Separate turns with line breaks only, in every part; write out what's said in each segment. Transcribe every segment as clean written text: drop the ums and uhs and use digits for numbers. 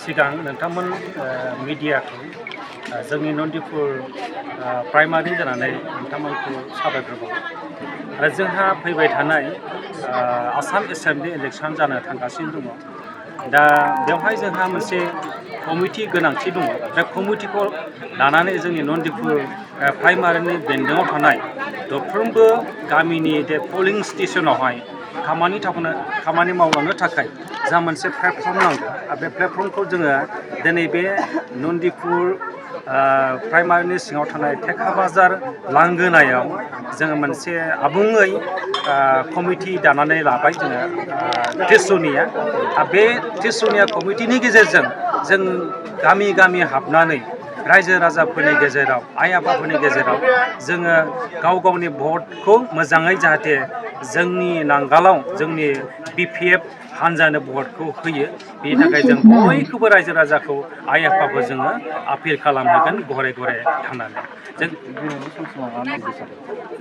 सिगां नोंथांमोन मिडियाखौ जोंनि नन्दिपुर प्राइमारि जानानै नोंथांमोनखौ साबायखर बावो आरो जोंहा फैबाय थानाय आसाम एसेम्बलि इलेक्सन जानो थांगासिनो दङ। दा बेवहाय जोंहा मोनसे कमिटि गोनांथि दङ। बे कमिटिखौ लानानै जोंनि नन्दिपुर प्राइमारिनि बेन्दोङाव थानाय दरफ्रोमबो गामिनि बे पलिं स्टेशनावहाय खामानि मावलांनो थाखाय जा मोनसे प्लेटफर्म नांगौ आरो बे प्लेटफर्मखौ जोङो दिनै बे नन्दिपुर प्राइमारिनि सिङाव थानाय थेखा बाजार लांगोनायाव जोङो मोनसे आबुङै कमिटि दानानै लाबाय जोङो त्रिसुनिया। बे त्रिसुनिया कमिटिनि गेजेरजों जों गामि गामि हाबनानै रायजो राजाफोरनि गेजेराव आइ आफाफोरनि गेजेराव जोङो गाव गावनि भटखौ मोजाङै जाहाथे जोंनि नांगालाव जोंनि BPF हान्जानो भटखौ होयो। बेनि थाखाय जों बयखौबो रायजो राजाखौ आइ आफाखौ जोङो आपिल खालामहोगोन घरे घरे थांनानै।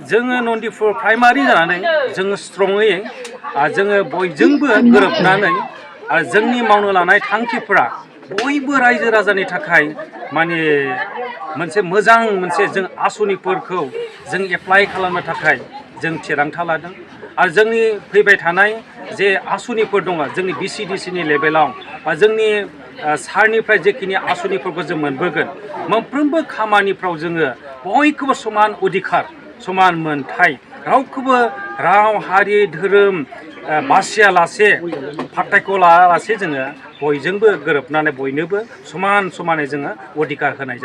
जोङो नन्दिपुर प्राइमारि जानानै जोङो स्ट्रङै जोङो बयजोंबो गोरोबनानै आरो जोंनि मावनो लानाय थांखिफोरा बयबो रायजो राजानि थाखाय माने मोनसे मोजां मोनसे जों आसनिफोरखौ जों एप्लाइ खालामनो थाखाय जों थिरांथा लादों। आरो जोंनि फैबाय थानाय जे आसनिफोर दङ जोंनि BCDCनि लेभेलाव बा जोंनि सारनिफ्राय जेखिनि आसनिफोरखौ जों मोनबोगोन मोनफ्रोमबो खामानिफ्राव जोङो बयखौबो समान अधिकार समान मोनथाय रावखौबो राव हारि धोरोम बासियालासे फारथायखौ लायालासे जोङो बयजोंबो गोरोबनानै बयनोबो समानै जोङो अधिकार होनाय जागोन।